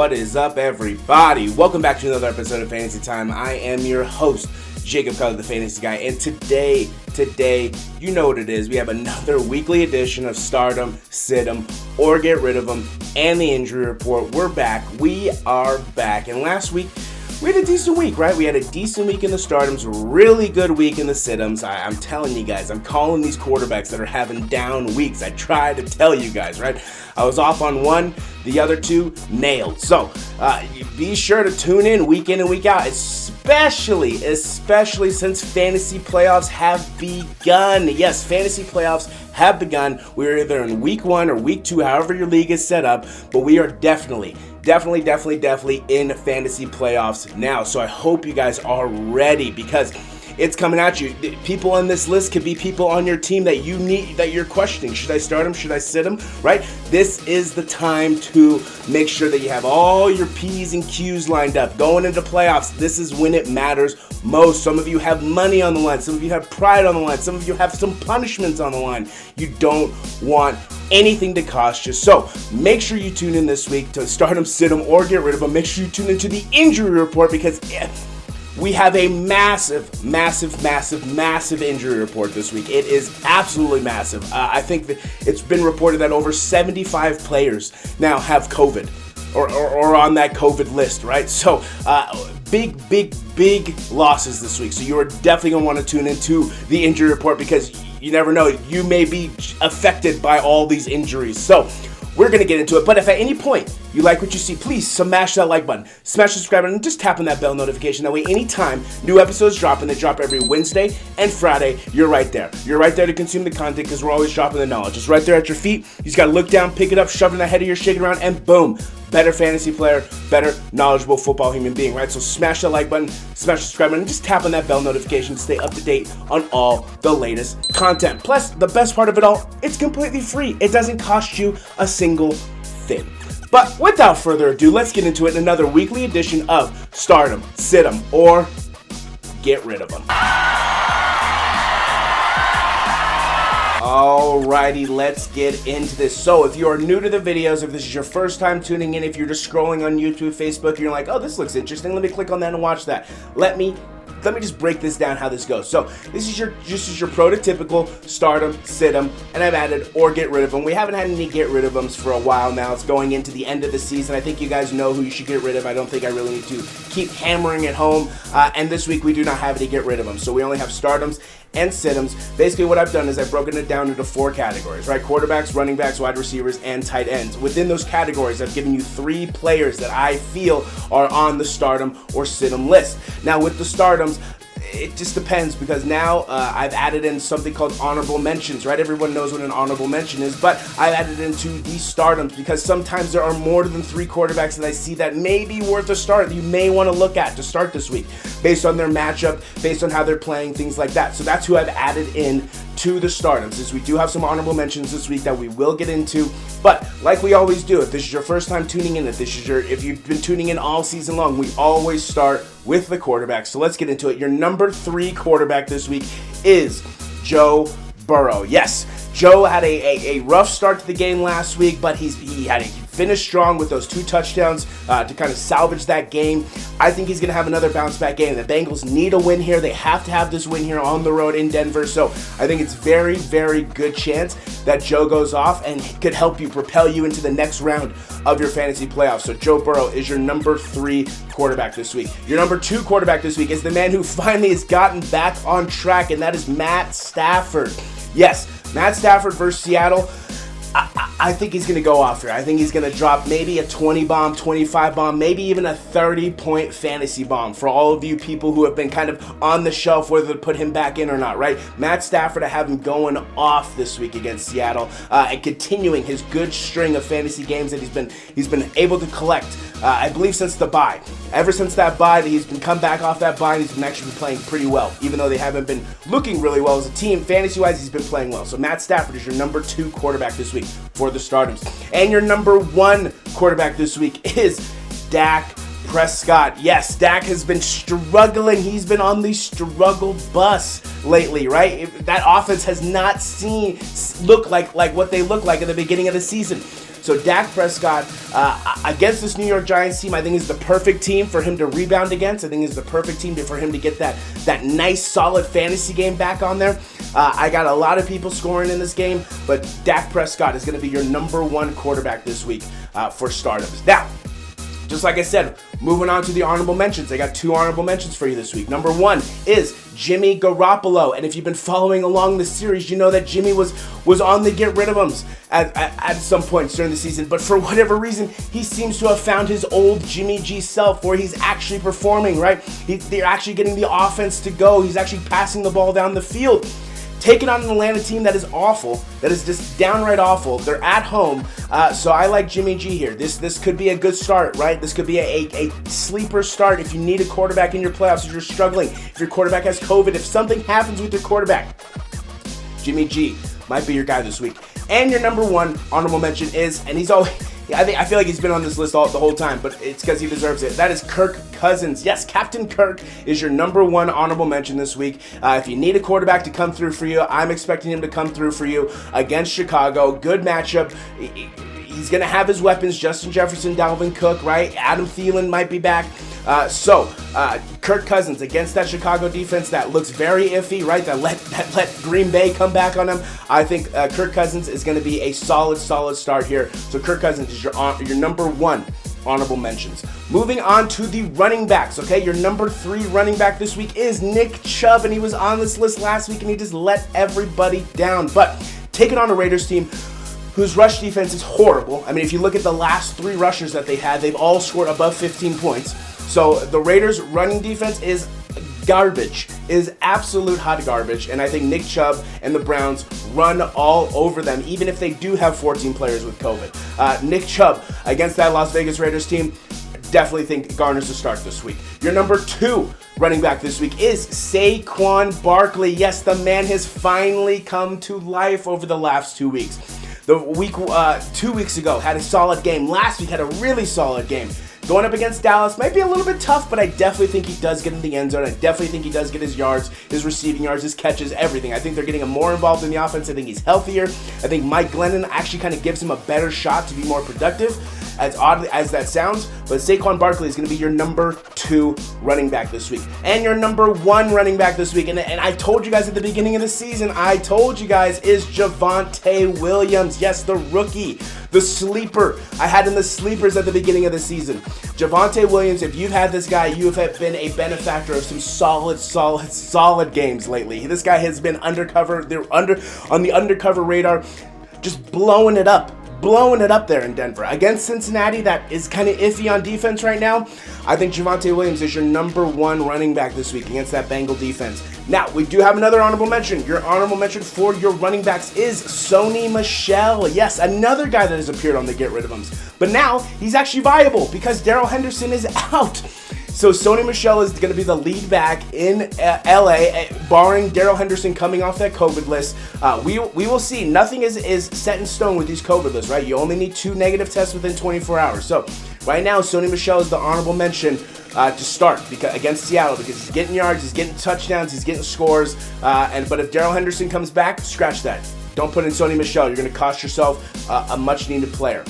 What is up, everybody? Welcome back to another episode of Fantasy Time. I am your host, Jacob Cutler, the Fantasy Guy, and today, you know what it is. We have another weekly edition of Stardom, Sit 'em, or Get Rid of 'em, and the Injury Report. We're back. We are back. And last week, we had a decent week, right? We had a decent week in the Stardoms, really good week in the Sit-ems. I'm telling you guys, I'm calling these quarterbacks that are having down weeks. I try to tell you guys, right? I was off on one, the other two nailed. So be sure to tune in and week out, especially since fantasy playoffs have begun. Yes, fantasy playoffs have begun. We're either in week 1 or week 2, however your league is set up, but we are definitely in fantasy playoffs now. So I hope you guys are ready because it's coming at you. People on this list could be people on your team that you need, that you're questioning. Should I start them? Should I sit them? Right? This is the time to make sure that you have all your P's and Q's lined up. Going into playoffs, this is when it matters most. Some of you have money on the line. Some of you have pride on the line. Some of you have some punishments on the line. You don't want anything to cost you. So make sure you tune in this week to start them, sit them, or get rid of them. Make sure you tune into the injury report because we have a massive injury report this week. It is absolutely massive. I think that it's been reported that over 75 players now have COVID or on that COVID list, right? So big losses this week. So you are definitely going to want to tune into the injury report because you never know. You may be affected by all these injuries. So we're going to get into it, but if at any point you like what you see, please smash that like button, smash the subscribe button, and just tap on that bell notification. That way, anytime new episodes drop, and they drop every Wednesday and Friday, you're right there. You're right there to consume the content because we're always dropping the knowledge. It's right there at your feet. You just got to look down, pick it up, shove it in the head of your shaking around, and boom, better fantasy player, better knowledgeable football human being, right? So smash that like button, smash the subscribe button, and just tap on that bell notification to stay up to date on all the latest content. Plus, the best part of it all, it's completely free. It doesn't cost you a single thing. But without further ado, let's get into it in another weekly edition of Stardom, Sit 'em, or Get Rid of 'em. Alrighty, let's get into this. So if you are new to the videos, if this is your first time tuning in, if you're just scrolling on YouTube, Facebook, and you're like, oh, this looks interesting, let me click on that and watch that. Let me just break this down how this goes. So this is your prototypical Stardom, Sit 'em, and I've added or Get Rid of them. We haven't had any Get Rid of them for a while now. It's going into the end of the season. I think you guys know who you should get rid of. I don't think I really need to keep hammering it home. And this week we do not have any Get Rid of them. So we only have Stardoms and Sit-ems. Basically what I've done is I've broken it down into 4 categories, right? Quarterbacks, running backs, wide receivers, and tight ends. Within those categories, I've given you 3 players that I feel are on the Stardom or Sit-em list. Now with the Stardoms, it just depends because now I've added in something called honorable mentions, right? Everyone knows what an honorable mention is, but I've added into these Stardoms because sometimes there are more than 3 quarterbacks that I see that may be worth a start that you may want to look at to start this week based on their matchup, based on how they're playing, things like that. So that's who I've added in to the Stardoms. Is we do have some honorable mentions this week that we will get into, but like we always do, if this is your first time tuning in, if you've been tuning in all season long, we always start with the quarterback. So let's get into it. Your number 3 quarterback this week is Joe Burrow. Yes, Joe had a rough start to the game last week, but he finished strong with those 2 touchdowns to kind of salvage that game. I think he's going to have another bounce back game. The Bengals need a win here. They have to have this win here on the road in Denver. So I think it's very, very good chance that Joe goes off and could help you propel you into the next round of your fantasy playoffs. So Joe Burrow is your number 3 quarterback this week. Your number 2 quarterback this week is the man who finally has gotten back on track, and that is Matt Stafford. Yes, Matt Stafford versus Seattle. I think he's going to go off here. I think he's going to drop maybe a 20 bomb, 25 bomb, maybe even a 30-point fantasy bomb for all of you people who have been kind of on the shelf whether to put him back in or not, right? Matt Stafford, I have him going off this week against Seattle and continuing his good string of fantasy games that he's been able to collect, I believe, since the bye. Ever since that bye, he's been come back off that bye, and he's been actually playing pretty well. Even though they haven't been looking really well as a team, fantasy-wise, he's been playing well. So Matt Stafford is your number 2 quarterback this week for the Stardoms. And your number 1 quarterback this week is Dak Prescott. Yes, Dak has been struggling. He's been on the struggle bus lately, right? That offense has not look like what they look like at the beginning of the season. So Dak Prescott against this New York Giants team, I think is the perfect team for him to rebound against. I think is the perfect team for him to get that nice, solid fantasy game back on there. I got a lot of people scoring in this game, but Dak Prescott is going to be your number one quarterback this week for startups. Now, just like I said, moving on to the honorable mentions. I got 2 honorable mentions for you this week. Number 1 is Jimmy Garoppolo. And if you've been following along the series, you know that Jimmy was on the get rid of him at some points during the season. But for whatever reason, he seems to have found his old Jimmy G self where he's actually performing, right? They're actually getting the offense to go. He's actually passing the ball down the field. Taking on an Atlanta team that is awful, that is just downright awful. They're at home, so I like Jimmy G here. This could be a good start, right? This could be a sleeper start if you need a quarterback in your playoffs, if you're struggling, if your quarterback has COVID, if something happens with your quarterback. Jimmy G might be your guy this week. And your number 1 honorable mention is, and he's always... I feel like he's been on this list the whole time, but it's because he deserves it. That is Kirk Cousins. Yes, Captain Kirk is your number 1 honorable mention this week. If you need a quarterback to come through for you, I'm expecting him to come through for you against Chicago. Good matchup. He's going to have his weapons, Justin Jefferson, Dalvin Cook, right? Adam Thielen might be back. Kirk Cousins against that Chicago defense that looks very iffy, right? That let Green Bay come back on him. I think Kirk Cousins is going to be a solid start here. So Kirk Cousins is your number 1 honorable mentions. Moving on to the running backs, okay? Your number 3 running back this week is Nick Chubb, and he was on this list last week, and he just let everybody down. But taking on a Raiders team whose rush defense is horrible. I mean, if you look at the last 3 rushers that they had, they've all scored above 15 points. So the Raiders' running defense is garbage, is absolute hot garbage, and I think Nick Chubb and the Browns run all over them, even if they do have 14 players with COVID. Nick Chubb against that Las Vegas Raiders team, definitely think garners the start this week. Your number 2 running back this week is Saquon Barkley. Yes, the man has finally come to life over the last 2 weeks. 2 weeks ago had a solid game. Last week had a really solid game. Going up against Dallas might be a little bit tough, but I definitely think he does get in the end zone. I definitely think he does get his yards, his receiving yards, his catches, everything. I think they're getting him more involved in the offense. I think he's healthier. I think Mike Glennon actually kind of gives him a better shot to be more productive, as oddly as that sounds. But Saquon Barkley is going to be your number 2 running back this week. And your number 1 running back this week, and I told you guys at the beginning of the season, is Javonte Williams. Yes, the rookie, the sleeper. I had him the sleepers at the beginning of the season. Javonte Williams, if you've had this guy, you have been a benefactor of some solid games lately. This guy has been undercover. They're on the undercover radar, just blowing it up there in Denver. Against Cincinnati, that is kind of iffy on defense right now. I think Javonte Williams is your number 1 running back this week against that Bengal defense. Now, we do have another honorable mention. Your honorable mention for your running backs is Sony Michel. Yes, another guy that has appeared on the get rid of him. But now, he's actually viable because Darrell Henderson is out. So Sony Michel is going to be the lead back in LA, barring Darrell Henderson coming off that COVID list. We will see. Nothing is set in stone with these COVID lists, right? You only need 2 negative tests within 24 hours. So right now, Sony Michel is the honorable mention to start against Seattle because he's getting yards, he's getting touchdowns, he's getting scores. But if Darrell Henderson comes back, scratch that. Don't put in Sony Michel. You're going to cost yourself a much-needed player.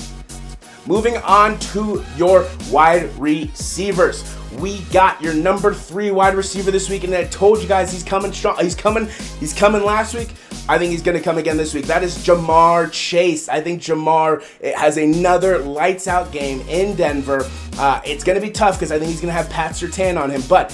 Moving on to your wide receivers. We got your number 3 wide receiver this week, and I told you guys he's coming strong. He's coming last week. I think he's going to come again this week. That is Ja'Marr Chase. I think Ja'Marr has another lights-out game in Denver. It's going to be tough because I think he's going to have Pat Surtain on him, but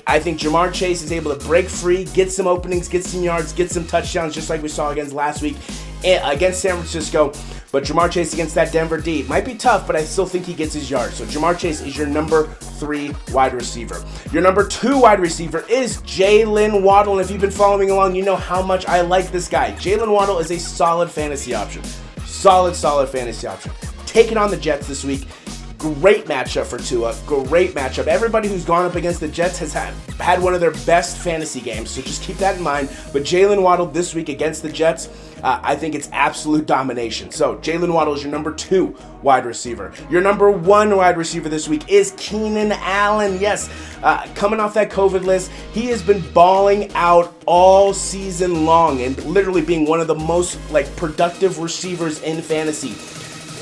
I think Ja'Marr Chase is able to break free, get some openings, get some yards, get some touchdowns, just like we saw against last week against San Francisco. But Ja'Marr Chase against that Denver D might be tough, but I still think he gets his yards. So Ja'Marr Chase is your number 3 wide receiver. Your number 2 wide receiver is Jaylen Waddle. And if you've been following along, you know how much I like this guy. Jaylen Waddle is a solid fantasy option. Solid fantasy option. Taking on the Jets this week. Great matchup for Tua. Great matchup. Everybody who's gone up against the Jets has had one of their best fantasy games, so just keep that in mind. But Jaylen Waddle this week against the Jets, I think it's absolute domination. So Jaylen Waddle is your number 2 wide receiver. Your number 1 wide receiver this week is Keenan Allen. Yes, coming off that COVID list, he has been balling out all season long and literally being one of the most productive receivers in fantasy.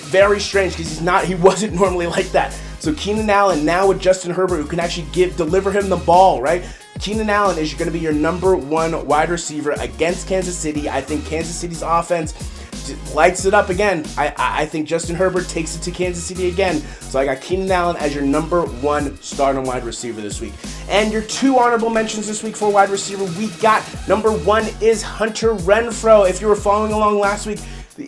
very strange because he wasn't normally like that. So Keenan Allen now with Justin Herbert, who can actually deliver him the ball, right? Keenan Allen is going to be your number 1 wide receiver against Kansas City. I think Kansas City's offense lights it up again. I think Justin Herbert takes it to Kansas City again. So I got Keenan Allen as your number 1 starting wide receiver this week. And your 2 honorable mentions this week for wide receiver, we got number 1 is Hunter Renfrow. If you were following along last week,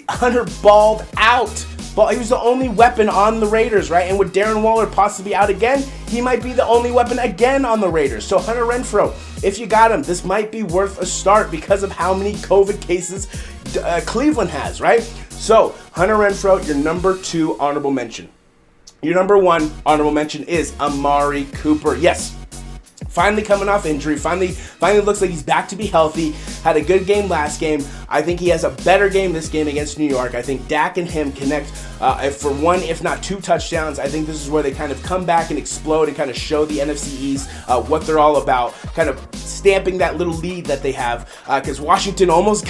Hunter balled out. He was the only weapon on the Raiders, right? And with Darren Waller possibly out again, he might be the only weapon again on the Raiders. So Hunter Renfrow, if you got him, this might be worth a start because of how many COVID cases Cleveland has, right? So Hunter Renfrow, your number 2 honorable mention. Your number 1 honorable mention is Amari Cooper. Yes. Finally coming off injury, finally looks like he's back to be healthy. Had a good game last game. I think he has a better game this game against New York. I think Dak and him connect for 1, if not 2 touchdowns. I think this is where they kind of come back and explode and kind of show the NFC East what they're all about, kind of stamping that little lead that they have because Washington almost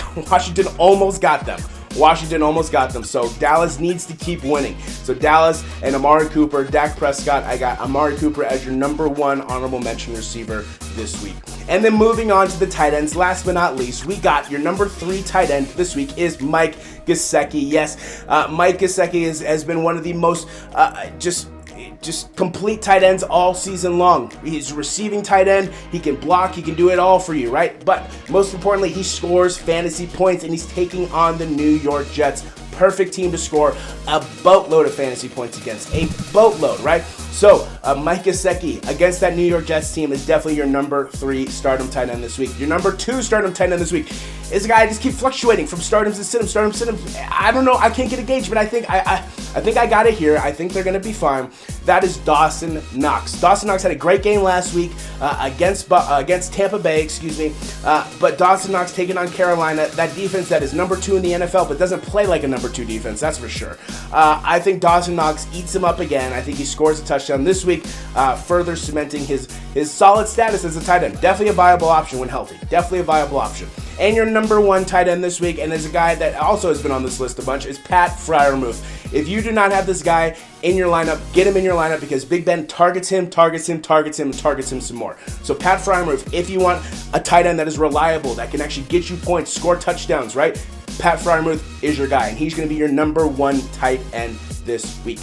got them. Washington almost got them, so Dallas needs to keep winning. So Dallas and Amari Cooper, Dak Prescott, I got Amari Cooper as your number 1 honorable mention receiver this week. And then moving on to the tight ends, last but not least, we got your number 3 tight end this week is Mike Gesicki. Yes, Mike Gesicki has been one of the most just complete tight ends all season long. He's a receiving tight end. He can block. He can do it all for you, right? But most importantly, he scores fantasy points, and he's taking on the New York Jets. Perfect team to score a boatload of fantasy points against. A boatload, right? So, Mike Gesicki against that New York Jets team is definitely your number 3 stardom tight end this week. Your number 2 stardom tight end this week is a guy I just keep fluctuating from stardoms to sit-ems. I don't know. I can't get a gauge, but I think I got it here. I think they're going to be fine. That is Dawson Knox. Dawson Knox had a great game last week against Tampa Bay, but Dawson Knox taking on Carolina, that defense that is number 2 in the NFL, but doesn't play like a number 2 defense, that's for sure. I think Dawson Knox eats him up again. I think he scores a touchdown this week, further cementing his solid status as a tight end. Definitely a viable option when healthy. Definitely a viable option. And your number 1 tight end this week, and is a guy that also has been on this list a bunch, is Pat Freiermuth. If you do not have this guy in your lineup, get him in your lineup because Big Ben targets him some more. So Pat Freiermuth, if you want a tight end that is reliable, that can actually get you points, score touchdowns, right? Pat Freiermuth is your guy, and he's going to be your number 1 tight end this week.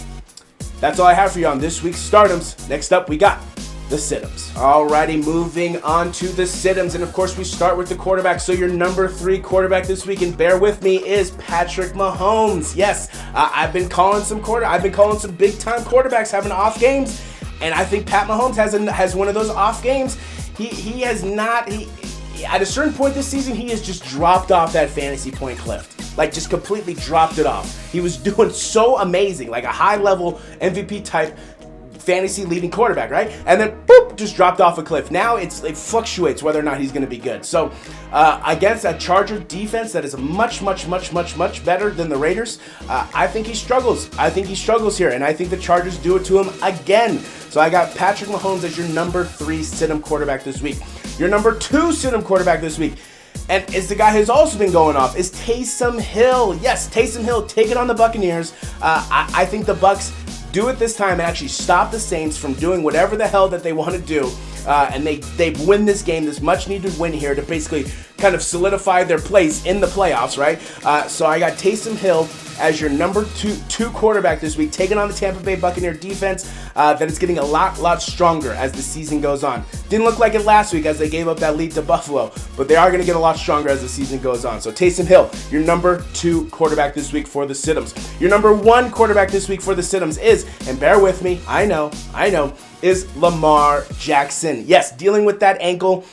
That's all I have for you on this week's Stardoms. Next up, we got the sit-ems. Alrighty, moving on to the sit-ems, and of course we start with the quarterback. So your number 3 quarterback this week, and bear with me, is Patrick Mahomes. Yes, I've been calling some big-time quarterbacks having off games, and I think Pat Mahomes has one of those off games. He has not. At a certain point this season, he has just dropped off that fantasy point cliff. Like, just completely dropped it off. He was doing so amazing, like a high-level MVP type fantasy leading quarterback, right? And then boop, just dropped off a cliff. Now it fluctuates whether or not he's going to be good. So against a Charger defense that is much better than the Raiders, I think he struggles. I think he struggles here, and I think the Chargers do it to him again. So I got Patrick Mahomes as your number 3 sit-em quarterback this week. Your number 2 sit-em quarterback this week, and is the guy who's also been going off, is Taysom Hill. Yes, Taysom Hill taking on the Buccaneers. I think the Bucs do it this time and actually stop the Saints from doing whatever the hell that they want to do. And they win this game, this much needed win here to basically kind of solidify their place in the playoffs, right? So I got Taysom Hill as your number 2 quarterback this week, taking on the Tampa Bay Buccaneer defense that is getting a lot stronger as the season goes on. Didn't look like it last week as they gave up that lead to Buffalo, but they are going to get a lot stronger as the season goes on. So Taysom Hill, your number 2 quarterback this week for the sit-ems. Your number 1 quarterback this week for the sit-ems is, and bear with me, I know, is Lamar Jackson. Yes, dealing with that ankle.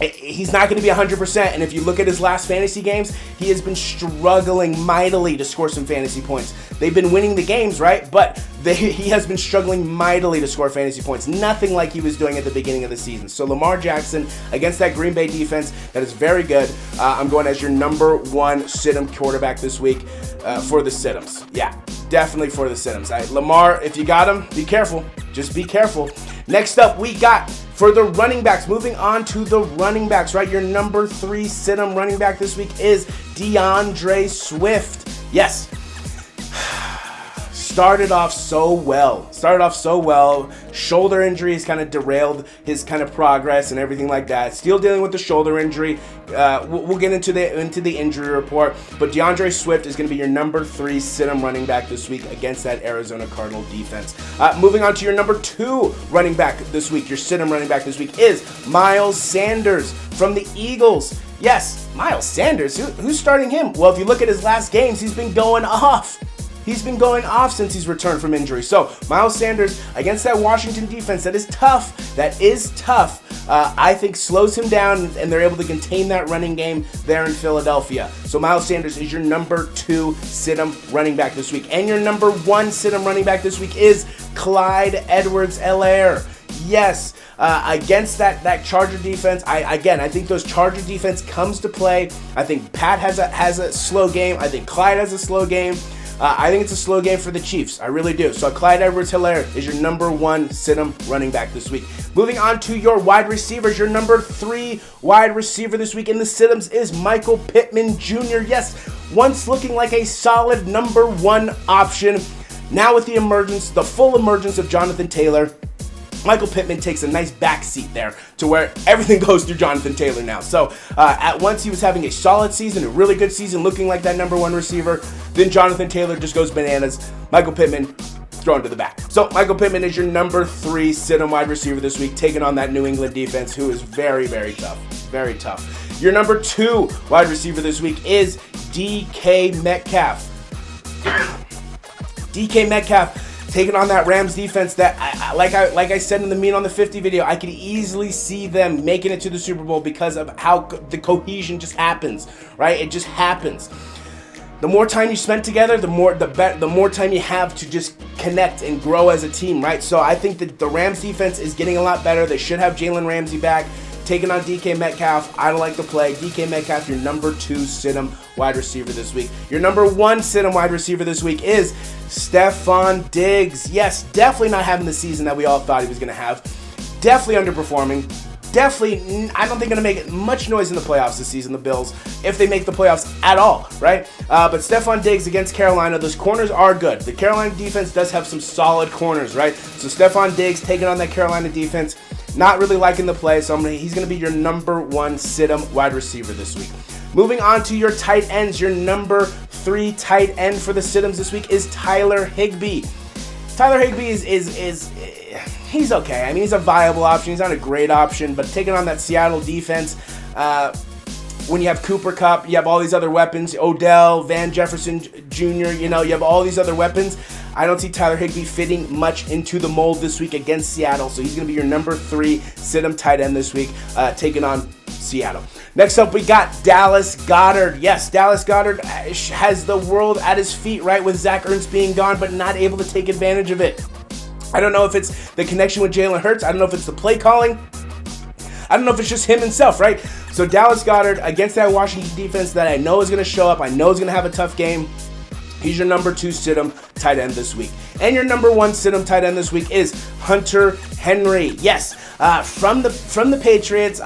He's not going to be 100%, and if you look at his last fantasy games, he has been struggling mightily to score some fantasy points. They've been winning the games, right? But he has been struggling mightily to score fantasy points. Nothing like he was doing at the beginning of the season. So Lamar Jackson against that Green Bay defense that is very good. I'm going as your number 1 sit-em quarterback this week for the sit-ems. Yeah, definitely for the sit-ems. Lamar, if you got him, be careful. Just be careful. Next up, we got for the running backs. Moving on to the running backs, right? Your number 3 sit-em running back this week is DeAndre Swift. Yes. started off so well. Shoulder injuries kind of derailed his kind of progress and everything like that. Still dealing with the shoulder injury. We'll get into the injury report. But DeAndre Swift is going to be your number 3 sit-'em running back this week against that Arizona Cardinal defense. Moving on to your number 2 running back this week. Your sit-'em running back this week is Miles Sanders from the Eagles. Yes, Miles Sanders. Who's starting him? Well, if you look at his last games, he's been going off. He's been going off since he's returned from injury. So, Miles Sanders against that Washington defense that is tough. I think slows him down, and they're able to contain that running game there in Philadelphia. So, Miles Sanders is your number 2 sit-'em running back this week. And your number 1 sit-'em running back this week is Clyde Edwards-Helaire. Yes, against that Charger defense, I think those Charger defense comes to play. I think Pat has a slow game. I think Clyde has a slow game. I think it's a slow game for the Chiefs. I really do. So Clyde Edwards-Helaire is your number 1 sit-'em running back this week. Moving on to your wide receivers, your number 3 wide receiver this week in the sit-'ems is Michael Pittman Jr. Yes, once looking like a solid number 1 option. Now with the full emergence of Jonathan Taylor, Michael Pittman takes a nice backseat there to where everything goes through Jonathan Taylor now. So at once he was having a solid season, a really good season, looking like that number 1 receiver. Then Jonathan Taylor just goes bananas. Michael Pittman thrown to the back. So Michael Pittman is your number 3 sit-'em wide receiver this week, taking on that New England defense, who is very, very tough. Very tough. Your number 2 wide receiver this week is DK Metcalf. DK Metcalf taking on that Rams defense that, like I said in the Mean on the 50 video, I could easily see them making it to the Super Bowl because of how the cohesion just happens, right? It just happens. The more time you spend together, the more time you have to just connect and grow as a team, right? So I think that the Rams defense is getting a lot better. They should have Jalen Ramsey back. Taking on DK Metcalf, I don't like the play. DK Metcalf, your number 2 sit-'em wide receiver this week. Your number 1 sit-'em wide receiver this week is Stefon Diggs. Yes, definitely not having the season that we all thought he was going to have. Definitely underperforming. Definitely, I don't think going to make much noise in the playoffs this season, the Bills, if they make the playoffs at all, right? But Stefon Diggs against Carolina, those corners are good. The Carolina defense does have some solid corners, right? So Stefon Diggs taking on that Carolina defense, not really liking the play, so he's going to be your number 1 sit-'em wide receiver this week. Moving on to your tight ends, your number 3 tight end for the sit-'ems this week is Tyler Higbee. Tyler Higbee is he's okay. I mean, he's a viable option. He's not a great option, but taking on that Seattle defense, when you have Cooper Kupp, you have all these other weapons, Odell, Van Jefferson Jr., you have all these other weapons. I don't see Tyler Higbee fitting much into the mold this week against Seattle, so he's going to be your number 3 sit-'em tight end this week, taking on Seattle. Next up, we got Dallas Goedert. Yes, Dallas Goedert has the world at his feet, right, with Zach Ertz being gone, but not able to take advantage of it. I don't know if it's the connection with Jalen Hurts. I don't know if it's the play calling. I don't know if it's just him himself, right? So Dallas Goedert against that Washington defense that I know is going to show up. I know is going to have a tough game. He's your number 2 sit-'em tight end this week. And your number 1 sit-'em tight end this week is Hunter Henry. Yes, from the Patriots.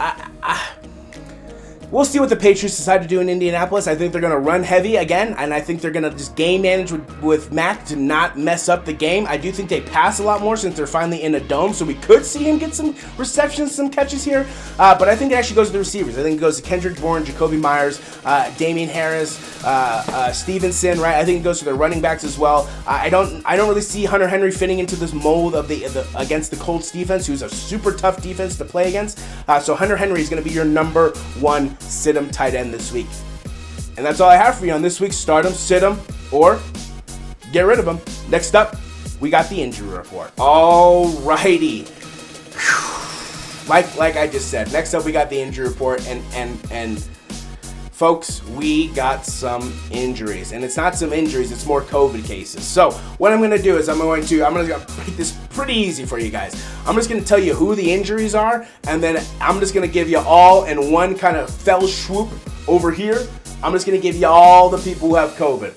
We'll see what the Patriots decide to do in Indianapolis. I think they're going to run heavy again, and I think they're going to just game manage with Mac to not mess up the game. I do think they pass a lot more since they're finally in a dome, so we could see him get some receptions, some catches here. But I think it actually goes to the receivers. I think it goes to Kendrick Bourne, Jacoby Myers, Damian Harris, Stevenson, right? I think it goes to their running backs as well. I don't really see Hunter Henry fitting into this mold of the against the Colts defense, who's a super tough defense to play against. So Hunter Henry is going to be your number 1 sit-'em tight end this week. And that's all I have for you on this week's Start 'em, Sit 'em, or Get Rid of them. Next up, we got the injury report. Alrighty. Like I just said, next up we got the injury report, and folks, we got some injuries, and it's not some injuries, it's more COVID cases. So what I'm going to do is I'm going to make this pretty easy for you guys. I'm just going to tell you who the injuries are, and then I'm just going to give you all in one kind of fell swoop over here. I'm just going to give you all the people who have COVID.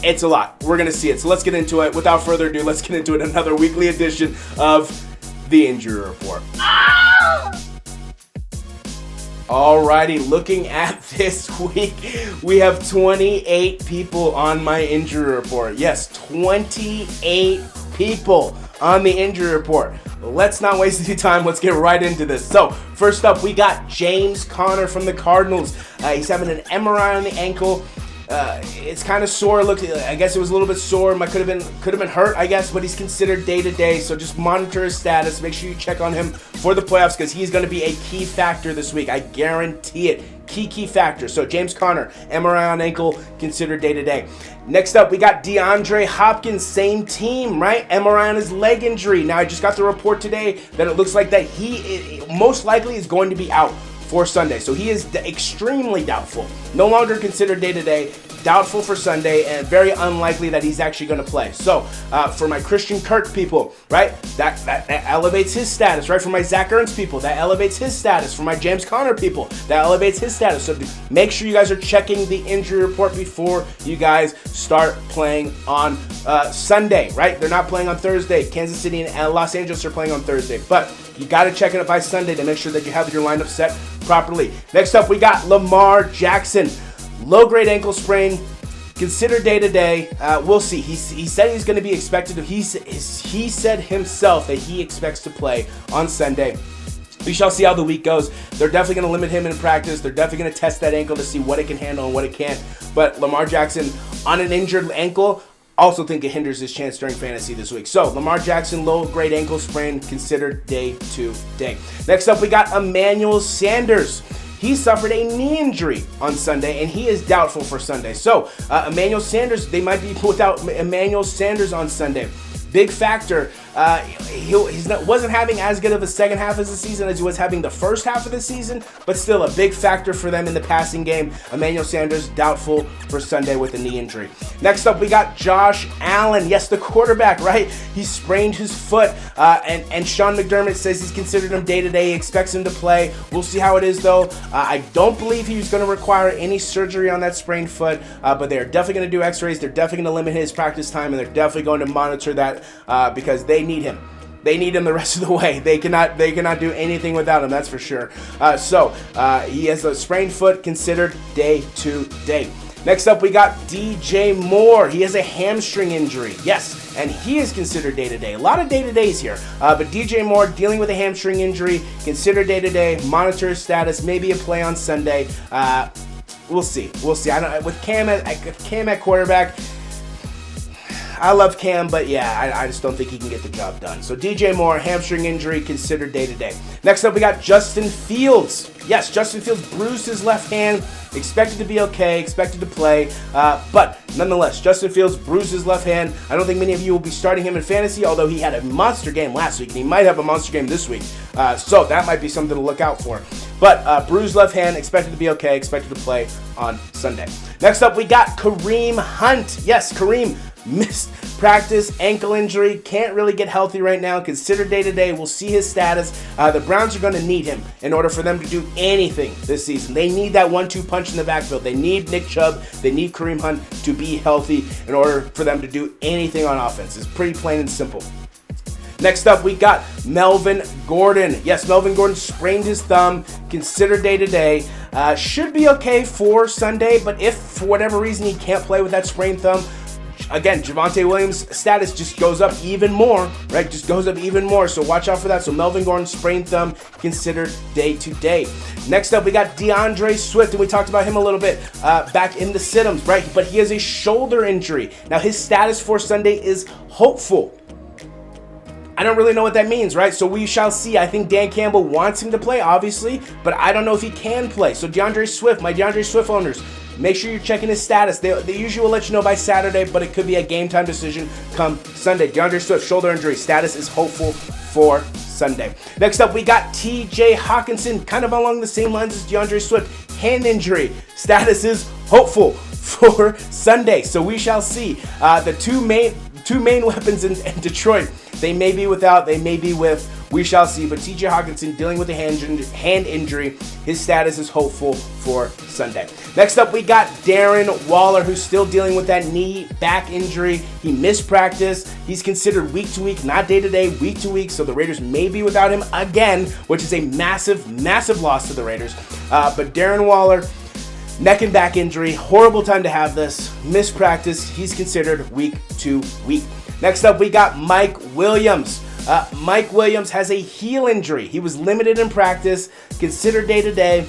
It's a lot. We're going to see it. So let's get into it. Without further ado, let's get into it. Another weekly edition of the Injury Report. Alrighty, looking at this week, we have 28 people on my injury report. Yes, 28 people on the injury report. Let's not waste any time. Let's get right into this. So, first up, we got James Conner from the Cardinals. He's having an MRI on the ankle. It's kind of sore. Look, I guess it was a little bit sore. Could have been hurt, I guess, but he's considered day to day. So just monitor his status. Make sure you check on him for the playoffs because he's going to be a key factor this week. I guarantee it. Key factor. So James Conner, MRI on ankle, considered day to day. Next up, we got DeAndre Hopkins, same team, right? MRI on his leg injury. Now I just got the report today that it looks like that he most likely is going to be out for Sunday. So he is extremely doubtful. No longer considered day-to-day, doubtful for Sunday, and very unlikely that he's actually going to play. So for my Christian Kirk people, right, that elevates his status, right? For my Zach Ertz people, that elevates his status. For my James Conner people, that elevates his status. So make sure you guys are checking the injury report before you guys start playing on Sunday, right? They're not playing on Thursday. Kansas City and Los Angeles are playing on Thursday, but you got to check it out by Sunday to make sure that you have your lineup set properly. Next up, we got Lamar Jackson. Low-grade ankle sprain, considered day-to-day. We'll see. He said he's going to be expected to. He said himself that he expects to play on Sunday. We shall see how the week goes. They're definitely going to limit him in practice. They're definitely going to test that ankle to see what it can handle and what it can't. But Lamar Jackson on an injured ankle, also think it hinders his chance during fantasy this week. So, Lamar Jackson, low-grade ankle sprain, considered day-to-day. Next up, we got Emmanuel Sanders. He suffered a knee injury on Sunday, and he is doubtful for Sunday. So, Emmanuel Sanders, they might be without Emmanuel Sanders on Sunday. Big factor. He wasn't having as good of a second half of the season as he was having the first half of the season, but still a big factor for them in the passing game. Emmanuel Sanders doubtful for Sunday with a knee injury. Next up, we got Josh Allen. Yes, the quarterback, right? He sprained his foot, and Sean McDermott says he's considered him day-to-day. He expects him to play. We'll see how it is, though. I don't believe he's going to require any surgery on that sprained foot, but they're definitely going to do x-rays. They're definitely going to limit his practice time, and they're definitely going to monitor that because they need him. They need him the rest of the way. They cannot do anything without him, that's for sure. So he has a sprained foot, considered day-to-day. Next up, we got DJ Moore. He has a hamstring injury. Yes, and he is considered day-to-day. A lot of day-to-days here. But DJ Moore dealing with a hamstring injury, considered day-to-day, monitor his status, maybe a play on Sunday. We'll see. I don't, with Cam at quarterback, I love Cam, but yeah, I just don't think he can get the job done. So DJ Moore, hamstring injury, considered day-to-day. Next up, we got Justin Fields. Yes, Justin Fields bruised his left hand, expected to be okay, expected to play, but nonetheless, Justin Fields bruised his left hand. I don't think many of you will be starting him in fantasy, although he had a monster game last week, and he might have a monster game this week, so that might be something to look out for. But bruised left hand, expected to be okay, expected to play on Sunday. Next up, we got Kareem Hunt. Yes, Kareem missed practice, ankle injury, can't really get healthy right now, considered day-to-day. We'll see his status. The Browns are going to need him in order for them to do anything this season. They need that 1-2 punch in the backfield. They need Nick Chubb. They need Kareem Hunt to be healthy in order for them to do anything on offense. It's pretty plain and simple. Next up, we got Melvin Gordon. Yes, Melvin Gordon sprained his thumb, considered day-to-day. Should be okay for Sunday, but if for whatever reason he can't play with that sprained thumb, again, Javonte Williams' status just goes up even more, right? Just goes up even more, so watch out for that. So Melvin Gordon, sprained thumb, considered day-to-day. Next up, we got DeAndre Swift, and we talked about him a little bit back in the sit-ems, right? But he has a shoulder injury. Now, his status for Sunday is hopeful. I don't really know what that means, right? So we shall see. I think Dan Campbell wants him to play, obviously, but I don't know if he can play. So DeAndre Swift, my DeAndre Swift owners, make sure you're checking his status. They usually will let you know by Saturday, but it could be a game time decision come Sunday. DeAndre Swift, shoulder injury, status is hopeful for Sunday. Next up, we got TJ Hawkinson, kind of along the same lines as DeAndre Swift, hand injury, status is hopeful for Sunday. So we shall see. The two main weapons in Detroit, they may be without, they may be with We shall see. But TJ Hawkinson dealing with a hand injury. His status is hopeful for Sunday. Next up, we got Darren Waller, who's still dealing with that knee back injury. He missed practice. He's considered week to week, not day to day, week to week. So the Raiders may be without him again, which is a massive, massive loss to the Raiders. But Darren Waller, neck and back injury, horrible time to have this. Missed practice. He's considered week to week. Next up, we got Mike Williams. Mike Williams has a heel injury. He was limited in practice, considered day to day.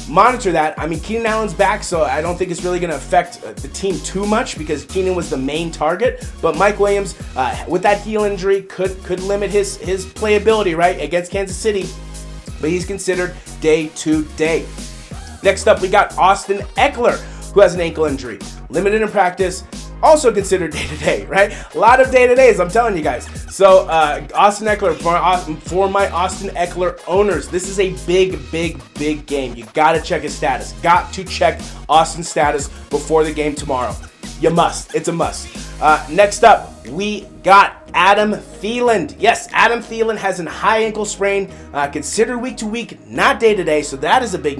Monitor that. I mean, Keenan Allen's back, so I don't think it's really going to affect the team too much because Keenan was the main target. But Mike Williams, with that heel injury, could limit his playability, right, against Kansas City. But he's considered day to day. Next up, we got Austin Eckler, who has an ankle injury. Limited in practice, also considered day-to-day, right? A lot of day-to-days, I'm telling you guys. So, Austin Eckler, for my Austin Eckler owners, this is a big game. You got to check his status. Got to check Austin's status before the game tomorrow. You must. It's a must. Next up, we got Adam Thielen. Yes, Adam Thielen has a high ankle sprain, considered week to week, not day to day. So that's a big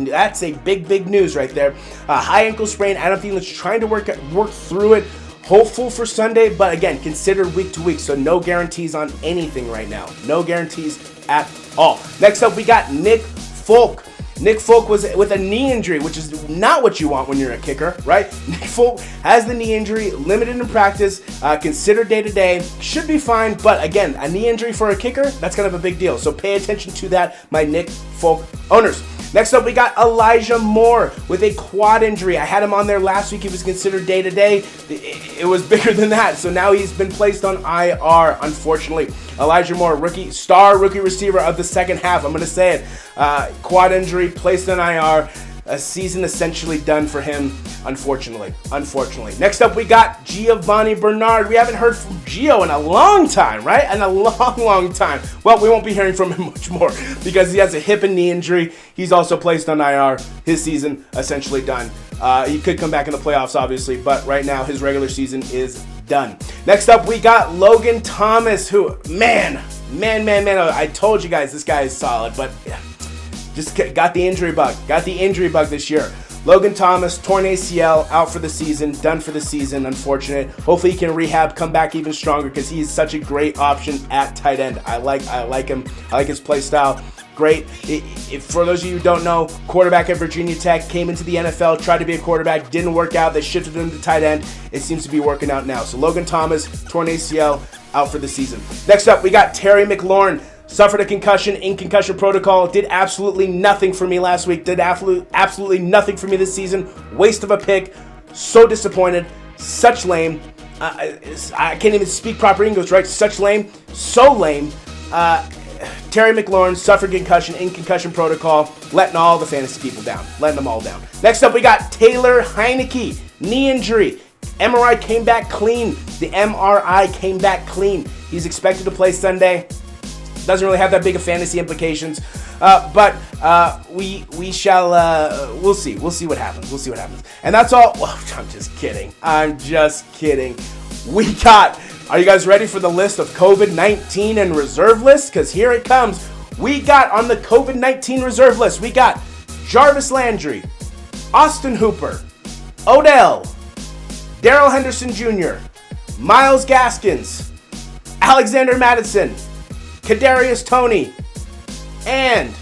news right there. High ankle sprain. Adam Thielen's trying to work through it. Hopeful for Sunday, but again, considered week to week. So no guarantees on anything right now. No guarantees at all. Next up, we got Nick Folk. Nick Folk was with a knee injury, which is not what you want when you're a kicker, right? Nick Folk has the knee injury, limited in practice, considered day-to-day, should be fine, but again, a knee injury for a kicker, that's kind of a big deal. So pay attention to that, my Nick Folk owners. Next up, we got Elijah Moore with a quad injury. I had him on there last week. He was considered day-to-day. It was bigger than that, so now he's been placed on IR, unfortunately. Elijah Moore, rookie receiver of the second half. I'm going to say it. Quad injury, placed on IR. A season essentially done for him, unfortunately. Next up, we got Giovanni Bernard. We haven't heard from Gio in a long time, right? In a long time. Well, we won't be hearing from him much more because he has a hip and knee injury. He's also placed on IR. His season essentially done. He could come back in the playoffs, obviously, but right now his regular season is done. Next up, we got Logan Thomas, who, man, I told you guys this guy is solid, but just got the injury bug this year. Logan Thomas, torn ACL, out for the season, done for the season, unfortunate. Hopefully he can rehab, come back even stronger because he is such a great option at tight end. I like him. I like his play style. Great. For those of you who don't know, quarterback at Virginia Tech, came into the NFL, tried to be a quarterback, didn't work out. They shifted him to tight end. It seems to be working out now. So Logan Thomas, torn ACL, out for the season. Next up, we got Terry McLaurin. Suffered a concussion in concussion protocol. Did absolutely nothing for me last week. Did absolutely nothing for me this season. Waste of a pick. So disappointed. Such lame. I can't even speak proper English, right? Such lame. So lame. Terry McLaurin suffered concussion in concussion protocol. Letting all the fantasy people down. Letting them all down. Next up, we got Taylor Heineke. Knee injury. MRI came back clean. The MRI came back clean. He's expected to play Sunday. Doesn't really have that big of fantasy implications, but we shall. We'll see. We'll see what happens. And that's all. Well, I'm just kidding. We got. Are you guys ready for the list of COVID-19 and reserve lists? Because here it comes. We got on the COVID-19 reserve list. We got Jarvis Landry, Austin Hooper, Odell, Darrell Henderson Jr., Myles Gaskins, Alexander Mattison, Kadarius Toney, and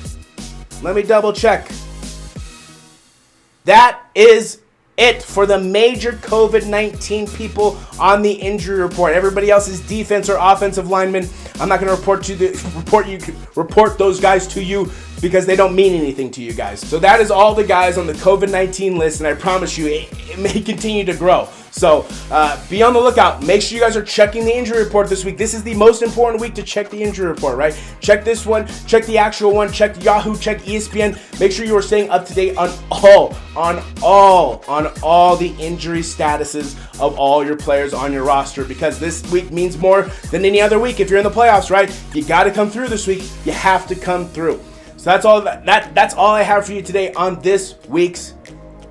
let me double check. That is it for the major COVID-19 people on the injury report. Everybody else is defense or offensive linemen. I'm not going to report those guys to you because they don't mean anything to you guys. So that is all the guys on the COVID-19 list, and I promise you it may continue to grow. So be on the lookout. Make sure you guys are checking the injury report this week. This is the most important week to check the injury report, right? Check this one, check the actual one, check Yahoo, check ESPN. Make sure you are staying up to date on all the injury statuses of all your players on your roster, because this week means more than any other week. If you're in the playoffs, right? You got to come through this week. You have to come through. So that's all that's all I have for you today on this week's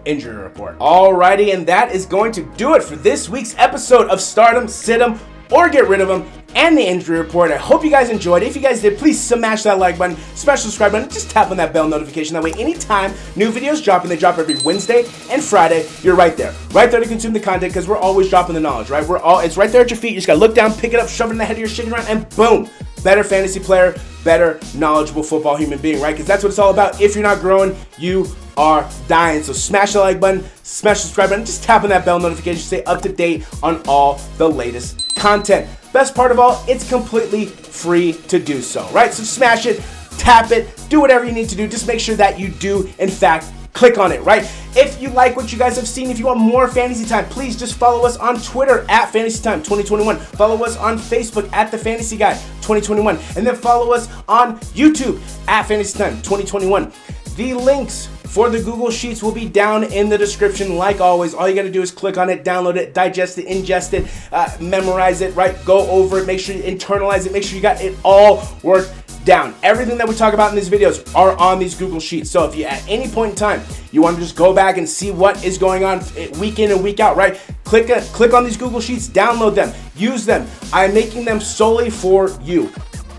injury report. Alrighty, and that is going to do it for this week's episode of Stardom, Sit 'em, or Get Rid of Them. and the injury report. I hope you guys enjoyed. If you guys did, please smash that like button, smash the subscribe button, just tap on that bell notification. That way, anytime new videos drop, and they drop every Wednesday and Friday, you're right there to consume the content, because we're always dropping the knowledge, right? It's right there at your feet. You just gotta look down, pick it up, shove it in the head of your shaking around, and boom, better fantasy player, better knowledgeable football human being, right? Because that's what it's all about. If you're not growing, you are dying. So smash the like button, smash the subscribe button, just tap on that bell notification, stay up to date on all the latest content. Best part of all, it's completely free to do so, right? So smash it, tap it, do whatever you need to do. Just make sure that you do, in fact, click on it, right? If you like what you guys have seen, if you want more Fantasy Time, please just follow us on Twitter at Fantasy Time 2021. Follow us on Facebook at The Fantasy Guy 2021. And then follow us on YouTube at Fantasy Time 2021. The links for the Google Sheets will be down in the description. Like always, all you gotta do is click on it, download it, digest it, ingest it, memorize it, right? Go over it, make sure you internalize it, make sure you got it all worked down. Everything that we talk about in these videos are on these Google Sheets. So if you at any point in time you want to just go back and see what is going on week in and week out, right? Click on these Google Sheets, download them, use them. I'm making them solely for you,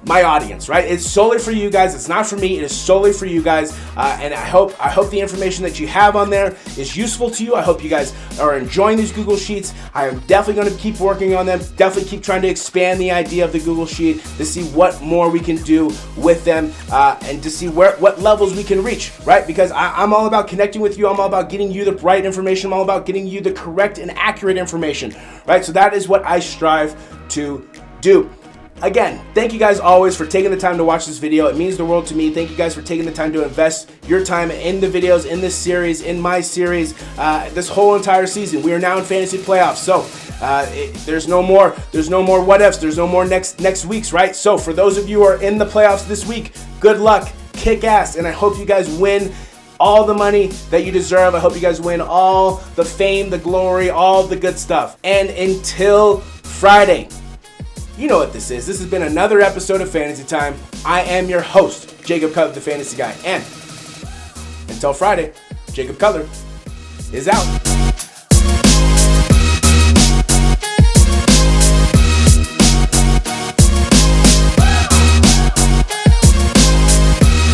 my audience, right? It's solely for you guys. It's not for me. It is solely for you guys. And I hope the information that you have on there is useful to you. I hope you guys are enjoying these Google Sheets. I am definitely going to keep working on them. Definitely keep trying to expand the idea of the Google Sheet to see what more we can do with them, and to see what levels we can reach, right? Because I'm all about connecting with you. I'm all about getting you the right information. I'm all about getting you the correct and accurate information, right? So that is what I strive to do. Again, thank you guys always for taking the time to watch this video. It means the world to me. Thank you guys for taking the time to invest your time in the videos, in this series, in my series, this whole entire season. We are now in fantasy playoffs, so there's no more what ifs. There's no more next weeks, right? So for those of you who are in the playoffs this week, good luck, kick ass, and I hope you guys win all the money that you deserve. I hope you guys win all the fame, the glory, all the good stuff. And until Friday, you know what this is. This has been another episode of Fantasy Time. I am your host, Jacob Cutler, the Fantasy Guy. And until Friday, Jacob Cutler is out.